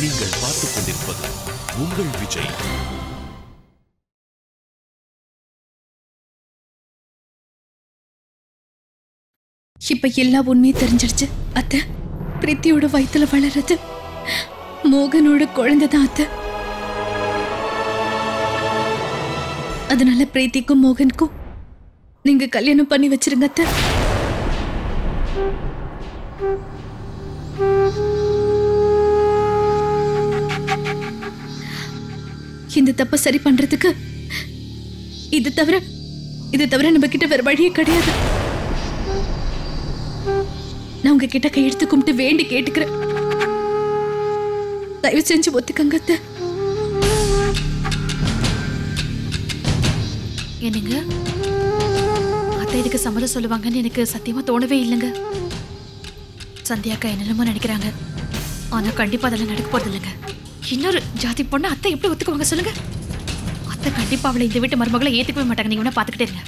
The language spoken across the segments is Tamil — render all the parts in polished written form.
நீங்கள் பார்த்துக் கொண்டிருப்பது உங்கள் விஜய். இப்ப எல்லா உண்மையும் தெரிஞ்சிருச்சு அத்தை. பிரீத்தியோட வயித்துல வளர்றது மோகனோட குழந்தைதான் அத்தை. அதனால பிரீத்திக்கும் மோகனுக்கும் நீங்க கல்யாணம் பண்ணி வச்சிருங்க அத்தை. இந்த தப்ப சரி பண்றதுக்கு இது தவிர நம்ம கிட்ட வேற வழியே கிடையாது. நான் உங்ககிட்ட கையெடுத்து கும்பிட்டு வேண்டி கேட்டுக்கிறேன். தயவு செஞ்சு ஒத்துக்கங்க அத்தை. என்னங்க அத்தை இதுக்கு சம்மதம் சொல்லுவாங்கன்னு எனக்கு சத்தியமா தோணவே இல்லைங்க. சந்தியாக்கா என்னென்னமோ நினைக்கிறாங்க, ஆனா கண்டிப்பா அதெல்லாம் நடக்க போறது இல்லைங்க. இன்னொரு ஜாதி பொண்ணு அத்தை எப்படி ஒத்துக்குவாங்க சொல்லுங்க? அத்தை கண்டிப்பா அவளை இந்த வீட்டு மருமகளை ஏத்துக்கவே மாட்டாங்க. நீங்க வேணா பாத்துக்கிட்டே இருங்க.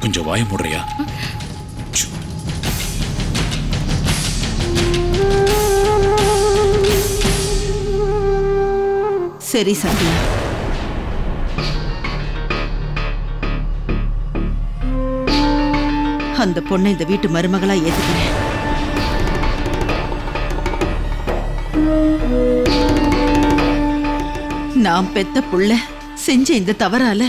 கொஞ்சம் வாய மூடுறியா? சரி சந்தியா, அந்த பொண்ணை இந்த வீட்டு மருமகளா ஏத்துக்கிறேன். நான் பெத்த புள்ள செஞ்ச இந்த தவறால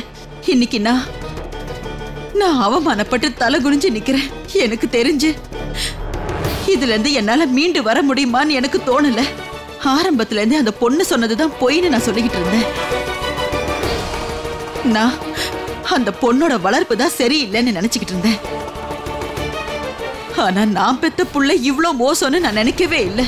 இன்னைக்கு நான் அவமானப்பட்டு தலை குனிஞ்சு நிக்கிறேன். எனக்கு தெரிஞ்சு இதுல இருந்து என்னால மீண்டு வர முடியுமான்னு எனக்கு தோணல. ஆரம்பத்துல இருந்தே அந்த பொண்ணு சொன்னதுதான் பொய்ன்னு நான் சொல்லிக்கிட்டு இருந்தேன். நான் அந்த பொண்ணோட வளர்ப்பு தான் சரியில்லைன்னு நினைச்சுக்கிட்டு இருந்தேன். ஆனா நான் பெத்த புள்ள இவ்ளோ மோசம்னு நான் நினைக்கவே இல்லை.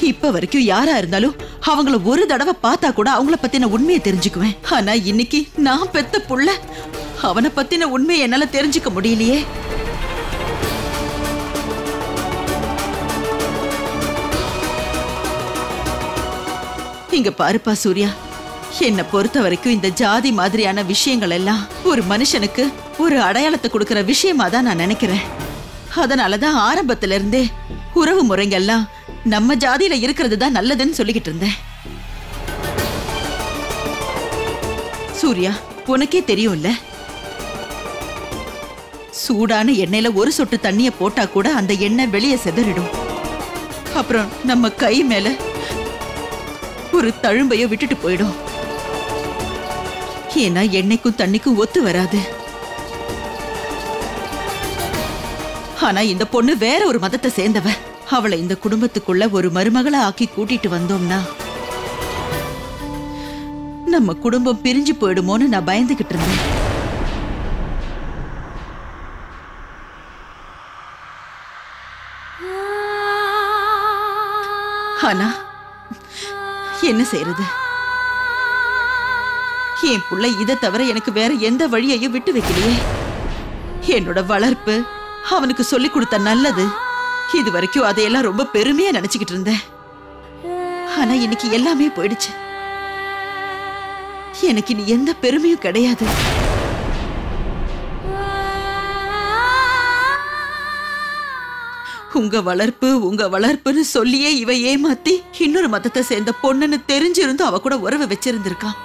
இப்ப வரைக்கும் யாரா இருந்தாலும் அவங்கள ஒரு தடவை பார்த்தா கூட அவங்கள பத்தின உண்மையை தெரிஞ்சுக்குவேன். ஆனா இன்னைக்கு நான் பெத்த புள்ள அவனை பத்தின உண்மையை என்னால தெரிஞ்சுக்க முடியலையே. இங்க பாருப்பா சூர்யா, என்னை பொறுத்த வரைக்கும் இந்த ஜாதி மாதிரியான விஷயங்கள் எல்லாம் ஒரு மனுஷனுக்கு ஒரு அடையாளத்தை கொடுக்கிற விஷயமா தான் நான் நினைக்கிறேன். அதனாலதான் ஆரம்பத்துல இருந்தே உறவு முறைங்கெல்லாம் நம்ம ஜாதியில இருக்கிறது தான் நல்லதுன்னு சொல்லிக்கிட்டு இருந்தேன். சூர்யா, உனக்கே தெரியும்ல, சூடான எண்ணெயில ஒரு சொட்டு தண்ணிய போட்டா கூட அந்த எண்ணெய் வெளியே சிதறிடும். அப்புறம் நம்ம கை மேல ஒரு தழும்பையோ விட்டுட்டு போயிடும். ஏன்னா எண்ணெய்க்கும் தண்ணிக்கும் ஒத்து வராது. ஆனா இந்த பொண்ணு வேற ஒரு மதத்தை சேர்ந்தவ. அவளை இந்த குடும்பத்துக்குள்ள ஒரு மருமகளை ஆக்கி கூட்டிட்டு வந்தோம்னா நம்ம குடும்பம் பிரிஞ்சு போயிடுமோன்னு நான் பயந்துகிட்டு இருந்தேன். ஆனா என்ன செய்யறது? என் புள்ள இதை தவிர எனக்கு வேற எந்த வழியையும் விட்டு வைக்கலையே. என்னோட வளர்ப்பு, அவனுக்கு சொல்லி கொடுத்த நல்லது, இது வரைக்கும் அதையெல்லாம் ரொம்ப பெருமையா நினைச்சுக்கிட்டு இருந்தேன். ஆனா இன்னைக்கு எல்லாமே போயிடுச்சு. எனக்கு இனி எந்த பெருமையும் கிடையாது. உங்க வளர்ப்புன்னு சொல்லியே இவ ஏமாத்தி இன்னொரு மதத்தை சேர்ந்த பொண்ணுன்னு தெரிஞ்சிருந்தும் அவ கூட உறவு வச்சிருந்திருக்கான்.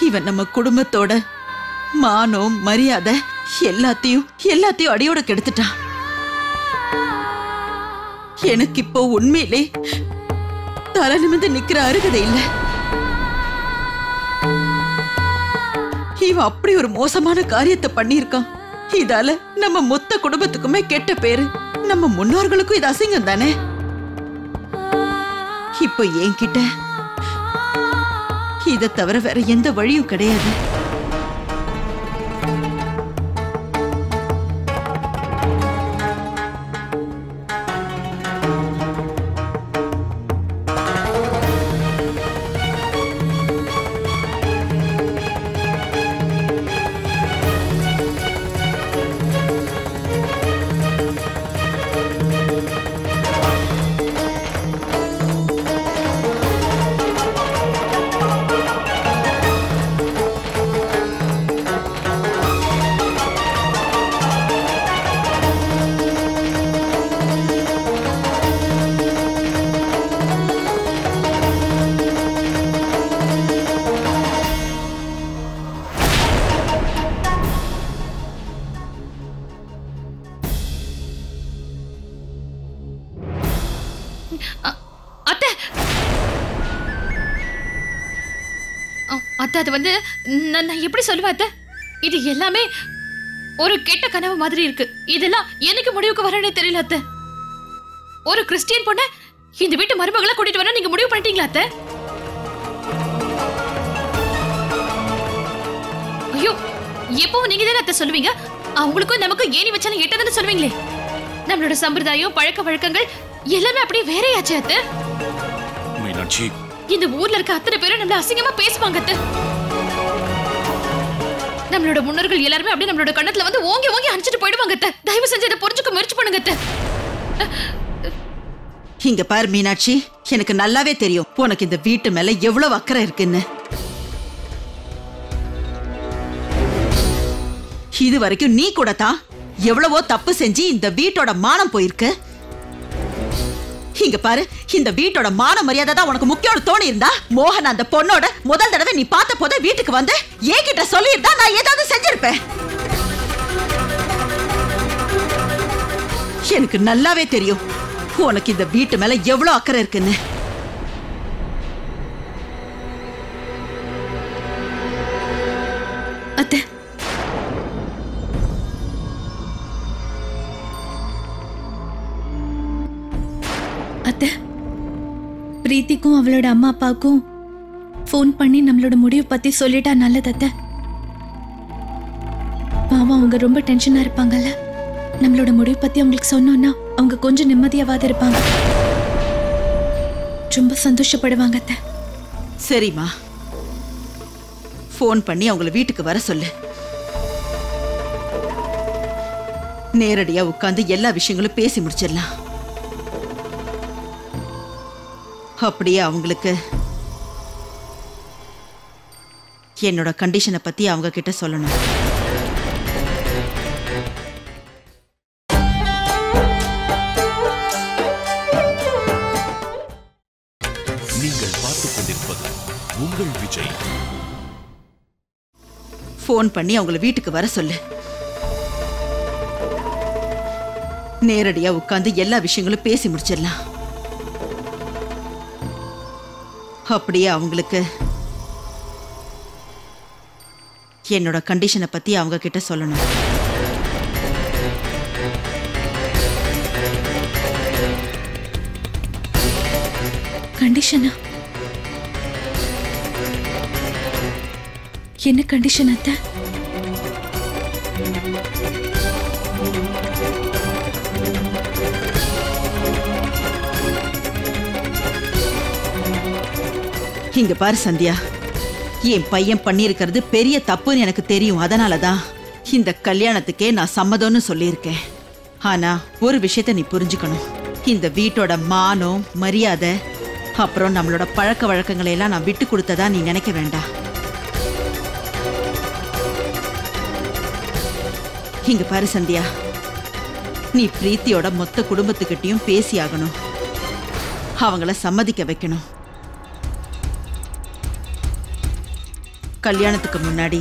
இவன் நம்ம குடும்பத்தோட மானம் மரியாதை எல்லாத்தையும் அடியோட கெடுத்துட்டான். எனக்கு இப்போ உண்மையிலே தலை நிமிர்ந்து நிக்கிற அருகதை இல்ல. இவன் அப்படி ஒரு மோசமான காரியத்தை பண்ணியிருக்கான். இதால நம்ம மொத்த குடும்பத்துக்குமே கெட்ட பேரு, நம்ம முன்னோர்களுக்கும் இது அசிங்கம் தானே. இப்போ என்கிட்ட இதை தவிர வேற எந்த வழியும் கிடையாது. அத்தை அத்தை அது வந்து நான் எப்படி சொல்லுவேன் அத்தை? இது எல்லாமே ஒரு கெட்ட கனவு மாதிரி இருக்கு. இதெல்லாம் எனக்கு முடிவுக்கு வரனே தெரியல அத்தை. ஒரு கிறிஸ்டியன் பொண்ண இந்த வீட்டு மருமகளை கூட்டிட்டு வர நீங்க முடிவு பண்ணிட்டீங்களா அத்தை? ஐயோ, எப்பவும் நீங்க தானே அத்தை சொல்லுவீங்க அவங்களுக்கும் நமக்கும் ஏணி வச்சாலும் எட்டதுன்னு சொல்லுவீங்களே. நம்மளோட சம்பிரதாயம் பழக்க வழக்கங்கள் எல்லாமே அப்படியே வேறையாச்சு அத்தை. மீனாட்சி, இந்த ஊர்ல இருக்க அத்தனை பேரும் நம்மள அசிங்கமா பேசுவாங்க அத்தை. நம்மளோட முன்னோர்கள் எல்லாரும் அப்படியே நம்மளோட கண்ணத்துல வந்து ஓங்கி ஓங்கி அடிச்சிட்டு போயிடுவாங்க அத்தை. தயவு செஞ்சு இதை புரிஞ்சுக்க முயற்சி பண்ணுங்க அத்தை. இங்க பாரு மீனாட்சி, எனக்கு நல்லாவே தெரியும் உனக்கு இந்த வீட்டு மேல எவ்வளவு அக்கறை இருக்குன்னு. இது வரைக்கும் நீ கூட தான் எவ்வளவோ தப்பு செஞ்சு இந்த வீட்டோட மானம் போயிருக்கு. இங்க பாரு, இந்த வீட்டோட மான மரியாதை தான் உனக்கு முக்கியம் தோணி இருந்தா மோகன் அந்த பொண்ணோட முதல் தடவை நீ பார்த்த போது வீட்டுக்கு வந்து என்கிட்ட சொல்லி இருந்தா நான் ஏதாவது செஞ்சிருப்பேன். எனக்கு நல்லாவே தெரியும் உனக்கு இந்த வீட்டு மேல எவ்வளவு அக்கறை இருக்குன்னு. அத்தை, அத்தை, பிரீத்திக்கும் அவளோட அம்மா அப்பாவுக்கும் ஃபோன் பண்ணி நம்மளோட முடிவு பத்தி சொல்லிட்டா நல்லது அத்தை. பாவம், அவங்க ரொம்ப டென்ஷனா இருப்பாங்கல்ல. நம்மளோட முடிவு பத்தி அவங்களுக்கு சொன்னோம்னா அவங்க கொஞ்சம் நிம்மதியாவது இருப்பாங்க. ரொம்ப சந்தோஷப்படுவாங்க அத்தை. சரிம்மா, ஃபோன் பண்ணி அவங்கள வீட்டுக்கு வர சொல்லு. நேரடியா உட்கார்ந்து எல்லா விஷயங்களும் பேசி முடிச்சிடலாம். அப்படியே அவங்களுக்கு என்னோட கண்டிஷனை பத்தி அவங்க கிட்ட சொல்லணும். நீங்கள் பார்த்துக் கொண்டிருப்பது உங்கள் விஜய். ஃபோன் பண்ணி அவங்கள வீட்டுக்கு வர சொல்லு. நேரடியா உட்கார்ந்து எல்லா விஷயங்களும் பேசி முடிச்சிடலாம். அப்படியே அவங்களுக்கு என்னோட கண்டிஷனை பத்தி அவங்க கிட்ட சொல்லணும். கண்டிஷனா? என்ன கண்டிஷன் அத்தை? இங்க பாரு சந்தியா, என் பையன் பண்ணியிருக்கிறது பெரிய தப்புன்னு எனக்கு தெரியும். அதனாலதான் இந்த கல்யாணத்துக்கே நான் சம்மதம்னு சொல்லியிருக்கேன். ஆனா ஒரு விஷயத்த நீ புரிஞ்சுக்கணும். இந்த வீட்டோட மானம் மரியாதை அப்புறம் நம்மளோட பழக்க வழக்கங்களை எல்லாம் நான் விட்டு கொடுத்ததா நீ நினைக்க வேண்டாம். இங்க பாரு சந்தியா, நீ பிரீத்தியோட மொத்த குடும்பத்துக்கிட்டையும் பேசி ஆகணும். அவங்கள சம்மதிக்க வைக்கணும். கல்யாணத்துக்கு முன்னாடி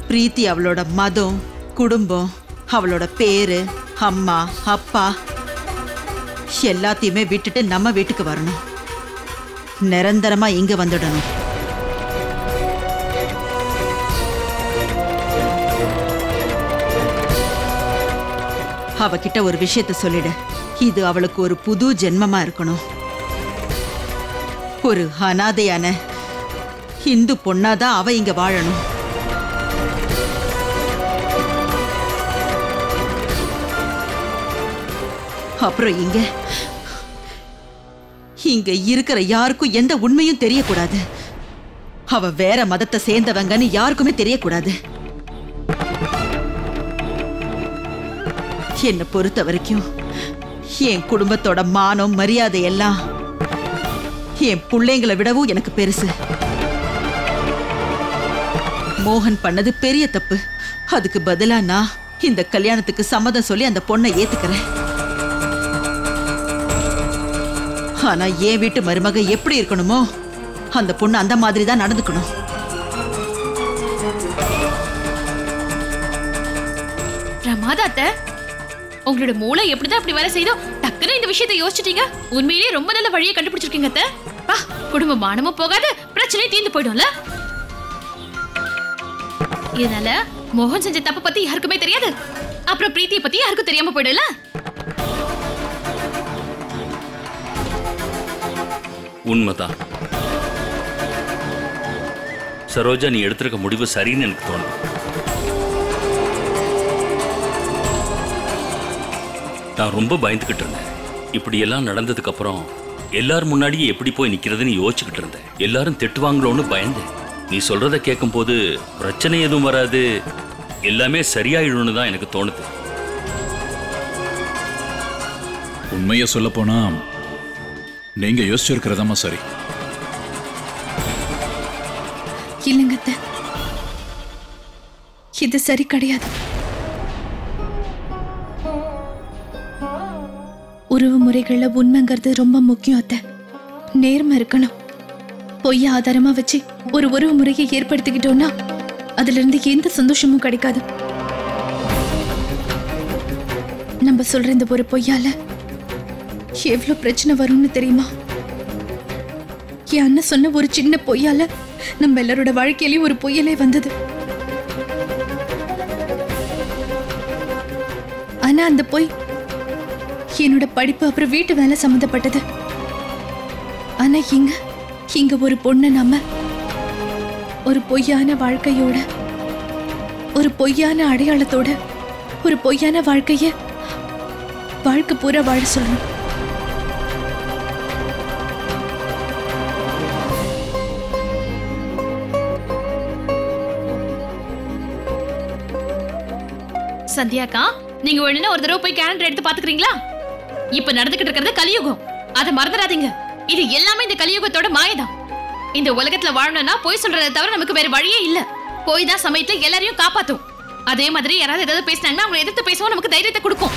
பிரீத்தி அவளோட மதம், குடும்பம், அவளோட பேரு, அம்மா அப்பா எல்லாத்தையுமே விட்டுட்டு நம்ம வீட்டுக்கு வரணும். நிரந்தரமா இங்க வந்துடணும். அவகிட்ட ஒரு விஷயத்த சொல்லிடு. இது அவளுக்கு ஒரு புது ஜென்மமா இருக்கணும். ஒரு அனாதையான இந்து பொண்ணாதான் அவ இங்க வாழணும். அப்புறம் இங்க இருக்கிற யாருக்கும் எந்த உண்மையும் தெரியக்கூடாது. அவ வேற மதத்தை சேர்ந்தவங்கன்னு யாருக்குமே தெரியக்கூடாது. என்னை பொறுத்த வரைக்கும் என் குடும்பத்தோட மானம் மரியாதை எல்லாம் என் பிள்ளைங்களை விடவும் எனக்கு பெருசு. மோகன் பண்ணது பெரிய தப்பு. அதுக்கு பதிலா நான் இந்த கல்யாணத்துக்கு சம்மதம் சொல்லி அந்த பொண்ணை ஏத்துக்கிறேன். ஆனா என் வீட்டு மருமக எப்படி இருக்கணுமோ அந்த பொண்ணு அந்த மாதிரி தான் நடந்துக்கணும். பிரமாதாத்த, உங்களோட மூளை எப்படிதான் அப்படி வேலை செய்தோ டக்குன்னு முதல்ல இந்த விஷயத்தை யோசிச்சிட்டீங்க உண்மையிலேயே ரொம்ப நல்ல வழியை கண்டுபிடிச்சிருக்கீங்க அத்தை. குடும்ப மானமும் போகாது, பிரச்சனை தீர்ந்து போயிடும்ல. இதனால மோகன் செஞ்ச தப்பு பத்தி யாருக்குமே தெரியாது, அப்புறம் பிரீத்தியை பத்தி யாருக்கும் தெரியாம போயிடும்ல. உண்மைதான் சரோஜா, நீ எடுத்திருக்க முடிவு சரின்னு எனக்கு தோணுது. நான் ரொம்ப பயந்துகிட்டு இருந்தேன். இப்படி எல்லாம் நடந்ததுக்கு அப்புறம் எல்லாரும் முன்னாடியே எப்படி போய் நிக்கிறதுன்னு யோசிச்சுக்கிட்டு இருந்தேன். எல்லாரும் திட்டுவாங்களோன்னு பயந்தேன். நீ சொல்றத கேட்கும் போது பிரச்சனை எதுவும் வராது, எல்லாமே சரியாயிடும்னு தான் எனக்கு தோணுது. உண்மையை சொல்ல போனா நீங்க யோசிச்சிருக்கிறதாமா சரி. இல்லைங்க அத்தை, இது சரி கிடையாது. உறவு முறைகள்ல உண்மைங்கிறது ரொம்ப முக்கியம் அத்தை. நேர்மை இருக்கணும். பொய்ய ஆதாரமா வச்சு ஒரு உறவு முறையை ஏற்படுத்திக்கிட்டோம்னா அதுல இருந்து எந்த சந்தோஷமும் கிடைக்காது. நம்ம சொல்ற இந்த ஒரு பொய்யால எவ்வளவு பிரச்சனை வரும்னு தெரியுமா? என் அண்ணன் சொன்ன ஒரு சின்ன பொய்யால நம்ம எல்லாரோட வாழ்க்கையிலயும் ஒரு பொய்யலே வந்தது. ஆனா அந்த பொய் என்னோட படிப்பு அப்புறம் வீட்டு வேலை சம்மந்தப்பட்டது. ஆனா இங்க ஒரு பொண்ணு நம்ம ஒரு பொய்யான வாழ்க்கையோட, ஒரு பொய்யான அடையாளத்தோட, ஒரு பொய்யான வாழ்க்கை பூரா வாழ சொல்லணும். சந்தியாக்கா, நீங்க வேணும்னா ஒரு தடவை போய் கேலண்டர் எடுத்து பாத்துக்கிறீங்களா? இப்ப நடந்துகிட்டு இருக்கிறது கலியுகம், அதை மறந்துடாதீங்க. இது எல்லாமே இந்த கலியுகத்தோட மாயதான். இந்த உலகத்துல வாழணும்னா போய் சொல்றதை தவிர நமக்கு வேற வழியே இல்ல. போய் தான் சமயத்துல எல்லாரையும் காப்பாத்தும். அதே மாதிரி யாராவது ஏதாவது பேசினாங்கன்னா அவங்களை எதிர்த்து பேசவும் நமக்கு தைரியத்தை கொடுக்கும்.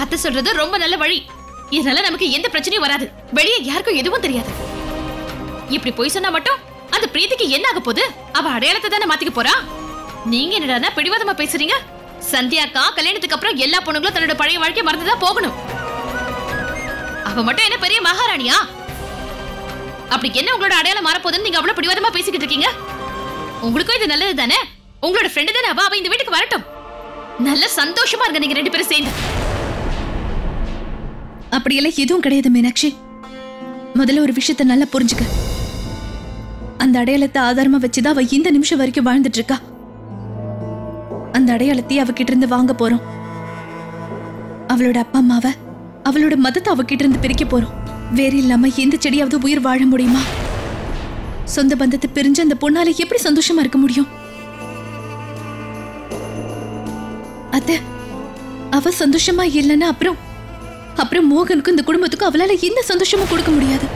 அத்தை சொல்றது ரொம்ப நல்ல வழி. இதனால நமக்கு எந்த பிரச்சனையும் வராது, வெளியே யாருக்கும் எதுவும் தெரியாது. இப்படி போய் சொன்னா மட்டும் அந்த பிரீத்திக்கு என்ன ஆக போகுது? அவ அடையாளத்தை தானே மாத்திக்க போறா. நீங்க என்னடா பிடிவாதமா பேசுறீங்க? சந்தியாக்கா கல்யாணத்துக்கு அப்புறம் எல்லா பொண்ணுங்களும் தன்னோட பழைய வாழ்க்கை மறந்துதான் போகணும். அவ மட்டும் என்ன பெரிய மகாராணியா? அப்படி என்ன உங்களோட அடையாளம் மாறப்போகுதுன்னு நீங்க அவ்வளவு பிடிவாதமா பேசிக்கிட்டு இருக்கீங்க? உங்களுக்கும் இது நல்லது தானே? உங்களோட ஃப்ரெண்டு தானே அவ இந்த வீட்டுக்கு வரட்டும். நல்ல சந்தோஷமா இருங்க நீங்க ரெண்டு பேரும் சேர்ந்து. அப்படியெல்லாம் எதுவும் கிடையாது மீனாட்சி. முதல்ல ஒரு விஷயத்தை நல்லா புரிஞ்சுக்க. அந்த அடையாளத்தை ஆதாரமா வச்சுதான் அவ இந்த நிமிஷம் வரைக்கும் வாழ்ந்துட்டு இருக்கா. அந்த அடையாளத்தை அவகிட்ட இருந்து வாங்க போறோம். அவளோட அப்பா அம்மாவை, அவளோட மதத்தை அவகிட்ட இருந்து பிரிக்க போறோம். வேற இல்லாம எந்த செடியாவது உயிர் வாழ முடியுமா? சொந்த பந்தத்தை பிரிஞ்சு அந்த பொண்ணால எப்படி சந்தோஷமா இருக்க முடியும்? அத்தை, அவ சந்தோஷமா இல்லைன்னா அப்புறம் மோகனுக்கும் இந்த குடும்பத்துக்கும் அவளால எந்த சந்தோஷமும் கொடுக்க முடியாது.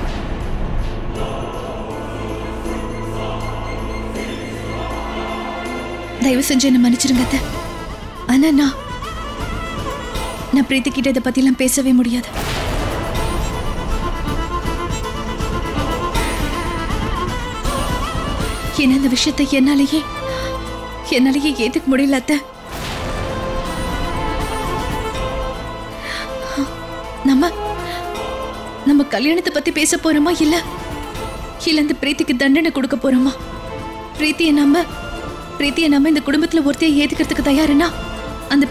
தயவு செஞ்சு என்ன மன்னிச்சிருங்க அத்தை. ஆனா நான் பிரீத்தி கிட்ட இதை பத்தி எல்லாம் பேசவே முடியாது. ஏன்னா இந்த விஷயத்தை என்னாலேயே ஏத்துக்க முடியல அத்தை. நம்ம கல்யாணத்தை பத்தி பேச போறோமா இல்ல இந்த பிரீத்திக்கு தண்டனை கொடுக்க போறோமா? பிரீத்தியை நம்ம இந்த குடும்பத்துல ஒருத்தையை ஏத்துக்கிறதுக்கு தயாருன்னா அந்த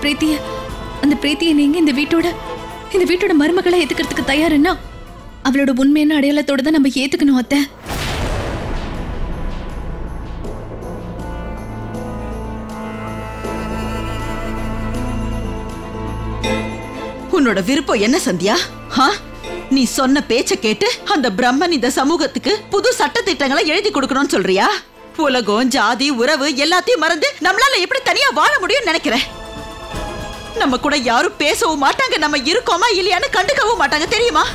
பிரீத்தியை நீங்க இந்த வீட்டோட மருமகளை ஏத்துக்கிறதுக்கு தயாருன்னா அவளோட உண்மையான அடையாளத்தோட தான் நம்ம ஏத்துக்கணும் அத்தை. உன்னோட விருப்பம் என்ன சந்தியா? நீ சொன்ன பேச்ச கேட்டு அந்த பிரம்மன் இந்த சமூகத்துக்கு புது சட்ட திட்டங்களை எழுதி கொடுக்கணும்னு சொல்றியா? உலகம், ஜாதி, உறவு எல்லாத்தையும் மறந்து நம்மளால எப்படி தனியா வாழ முடியும்னு நினைக்கிறேன். நம்ம கூட யாரும் பேசவும் மாட்டாங்க, நம்ம இருக்கோமா இல்லையான்னு கண்டுக்கவும் மாட்டாங்க, தெரியுமா?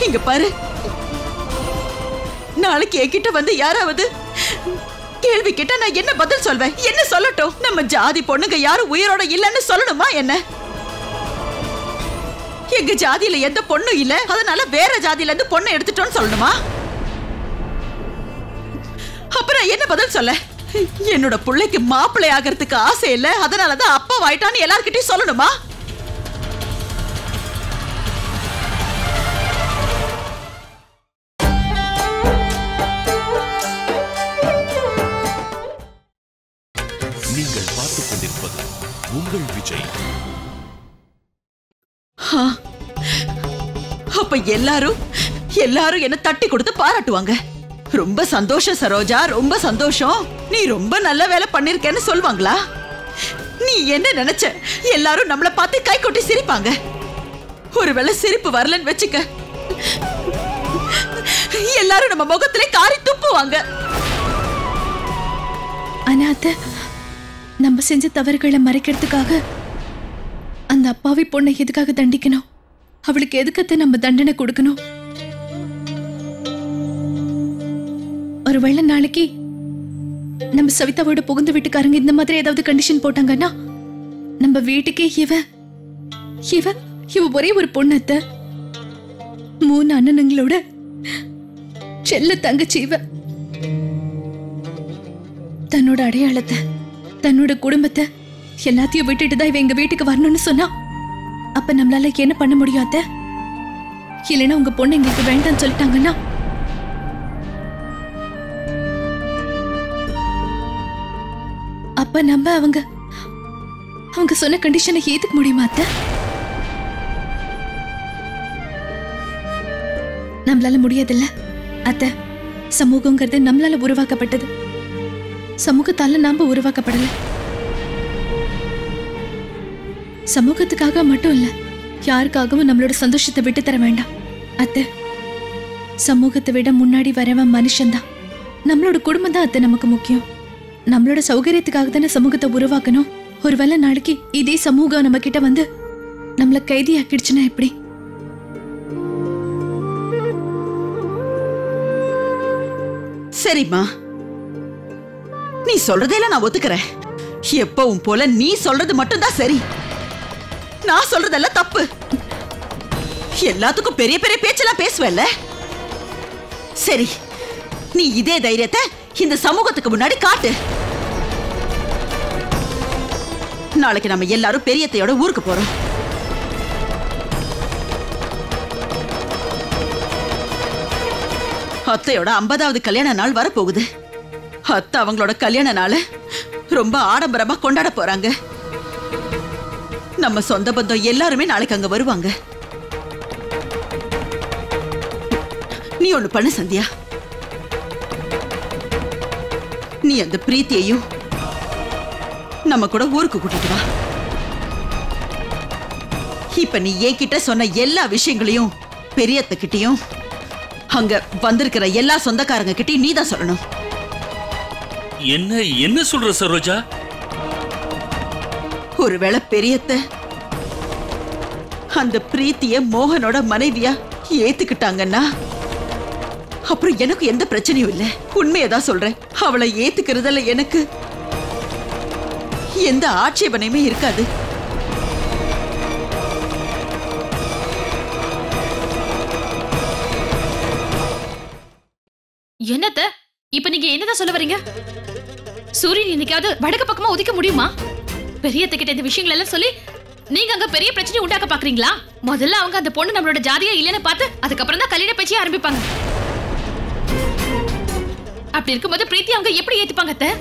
இங்க பாரு, நாளைக்கு என்கிட்ட வந்து யாராவது கேள்வி கேட்டா நான் என்ன பதில் சொல்வேன்? என்ன சொல்லட்டும்? நம்ம ஜாதி பொண்ணுங்க யாரும் உயிரோட இல்லைன்னு சொல்லணுமா என்ன? எங்க ஜாதியில எந்த பொண்ணும் இல்ல, அதனால வேற ஜாதியில இருந்து பொண்ணை எடுத்துட்டோம்னு சொல்லணுமா? அப்புறம் என்ன பதில் சொல்ல? என்னோட பிள்ளைக்கு மாப்பிள்ளை ஆகிறதுக்கு ஆசை இல்ல, அதனாலதான் அப்பா வாயிட்டான்னு எல்லார்கிட்டயும் சொல்லணுமா? அப்ப எல்லாரும் என்ன தட்டி கொடுத்து பாராட்டுவாங்க. ரொம்ப சந்தோஷம் சரோஜா, ரொம்ப சந்தோஷம், நீ ரொம்ப நல்ல வேலை பண்ணிருக்கேன்னு சொல்வாங்களா? நீ என்ன நினைச்ச? எல்லாரும் நம்மள பார்த்து கை கொட்டி சிரிப்பாங்க. ஒருவேளை சிரிப்பு வரலன்னு வச்சுக்க, எல்லாரும் நம்ம முகத்திலே காரி துப்புவாங்க. ஆனா அத்தை, நம்ம செஞ்ச தவறுகளை மறைக்கிறதுக்காக அந்த அப்பாவி பொண்ணை எதுக்காக தண்டிக்கணும்? அவளுக்கு எதுக்கத்தை நம்ம தண்டனை கொடுக்கணும்? ஒருவேளை நாளைக்கு நம்ம சவிதாவோட புகுந்த வீட்டுக்காரங்க இந்த மாதிரி ஏதாவது கண்டிஷன் போட்டாங்கன்னா, நம்ம வீட்டுக்கே இவ ஒரே ஒரு பொண்ணு அத்தை, 3 அண்ணனுங்களோட செல்ல தங்கச்சி இவ. தன்னோட அடையாளத்தை, தன்னோட குடும்பத்தை எல்லாத்தையும் விட்டுட்டு தான் இவ எங்க வீட்டுக்கு வரணும்னு சொன்னா, அப்ப நம்மளால என்ன பண்ண முடியும் அத்தை? இல்லைன்னா உங்க பொண்ணு எங்களுக்கு வேண்டாம்னு சொல்லிட்டாங்கன்னா, அப்ப நம்ம அவங்க சொன்ன கண்டிஷனை ஏத்துக்க முடியுமா அத்தை? நம்மளால முடியாதுல்ல அத்தை. சமூகங்கிறது நம்மளால உருவாக்கப்பட்டது, சமூகத்தால நாம உருவாக்கப்படல. சமூகத்துக்காக மட்டும் இல்ல, யாருக்காகவும் நம்மளோட சந்தோஷத்தை விட்டு தர வேண்டாம் அத்தை. சமூகத்தை விட முன்னாடி வரவன் மனுஷன்தான். நம்மளோட குடும்பம் தான் அத்தை நமக்கு முக்கியம். நம்மளோட சௌகரியத்துக்காக தானே சமூகத்தை உருவாக்கணும். ஒருவேளை நாளைக்கு இதே சமூகம் நம்ம கிட்ட வந்து நம்மள கைதி ஆக்கிடுச்சுன்னா எப்படி? சரிம்மா, நீ சொல்றதெல்லாம் நான் ஒத்துக்கிறேன். எப்பவும் போல நீ சொல்றது மட்டும்தான் சரி, நான் சொல்றதெல்லாம் தப்பு. எல்லாத்துக்கும் பெரிய பெரிய பேச்செல்லாம் பேசுவல்ல. சரி, நீ இதே தைரியத்தை இந்த சமூகத்துக்கு முன்னாடி காட்டு. நாளைக்கு நம்ம எல்லாரும் பெரியத்தையோட ஊருக்கு போறோம். அத்தையோட 50வது கல்யாண நாள் வரப்போகுது. அத்தை அவங்களோட கல்யாண நாள ரொம்ப ஆடம்பரமா கொண்டாட போறாங்க. நம்ம சொந்த பந்தம் எல்லாருமே நாளைக்கு அங்க வருவாங்க. நீ ஒண்ணு பண்ணு சந்தியா, நீ அந்த பிரீத்தியையும் நம்ம கூட ஊருக்கு கூட்டிட்டு வா. இப்ப நீ என்கிட்ட சொன்ன எல்லா விஷயங்களையும் பெரியத்த கிட்டயும் அங்க வந்திருக்கிற எல்லா சொந்தக்காரங்க கிட்டயும் நீ தான் சொல்லணும். என்ன சொல்ற சரோஜா? ஒருவேளை பெரியத்த அந்த பிரீத்திய மோகனோட மனைவியா ஏத்துக்கிட்டாங்கன்னா, அப்புறம் எனக்கு எந்த பிரச்சனையும் இல்ல. உண்மையதான் சொல்றேன். அவளை ஏத்துக்கிறதுல எனக்கு எந்த ஆட்சேபனையுமே இருக்காது. என்னத்த இப்ப நீங்க என்னதான் சொல்ல வரீங்க? சூரியன் இன்னைக்காவது வடக்கு பக்கமா உதிக்க முடியுமா? பெரியத்துக்கிட்ட இந்த விஷயங்கள் எல்லாம் சொல்லி நீங்க அங்க பெரிய பிரச்சனை உண்டாக்க பாக்குறீங்களா? முதல்ல அவங்க அந்த பொண்ணு நம்மளோட ஜாதியா இல்லைன்னு பார்த்து அதுக்கப்புறம் தான் கல்யாண பேச்சையே ஆரம்பிப்பாங்க. அப்படி இருக்கும்போது பிரீத்தி அவங்க எப்படி ஏத்துப்பாங்க அத்தை?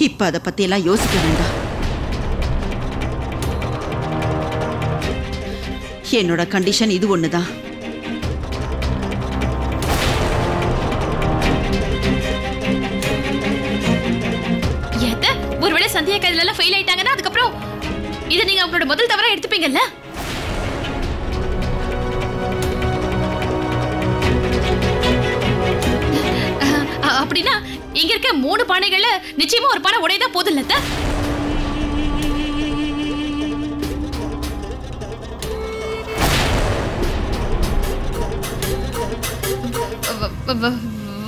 இப்ப அதை பத்தி எல்லாம் யோசிக்க வேண்டாம். என்னோட கண்டிஷன் இது ஒண்ணுதான். ஒருவேளை சந்தியா கையில எல்லாம் ஃபெயில் ஆயிட்டாங்கன்னா அதுக்கப்புறம் இதை நீங்க அவங்களோட முதல் தவறா எடுத்துப்பீங்கல்ல? அப்படின்னா இங்க இருக்க 3 பானைகள்ல நிச்சயமா ஒரு பானை உடையதான் போதும் இல்ல?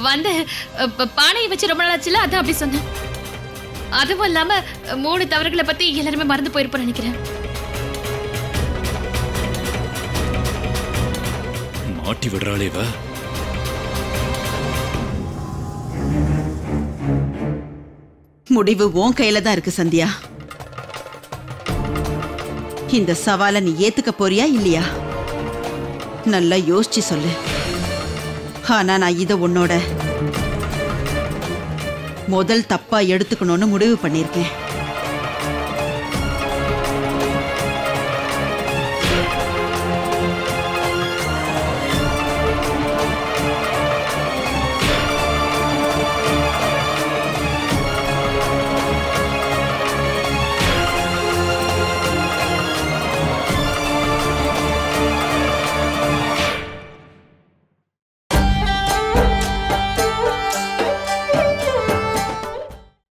வந்து பானையை வச்சு ரொம்ப நாளாச்சுல, அதான் அப்படி சொன்னேன். அதுவும் இல்லாம 3 தவறுகளை பத்தி எல்லாருமே மறந்து போயிருப்போம் நினைக்கிறேன். மாட்டி விடுறாளேவா? முடிவு உன் கையில தான் இருக்கு சந்தியா. இந்த சவாலை நீ ஏத்துக்க போறியா இல்லையா? நல்லா யோசிச்சு சொல்லு. ஆனா நான் இதை உன்னோட முதல் தப்பா எடுத்துக்கணும்னு முடிவு பண்ணியிருக்கேன்.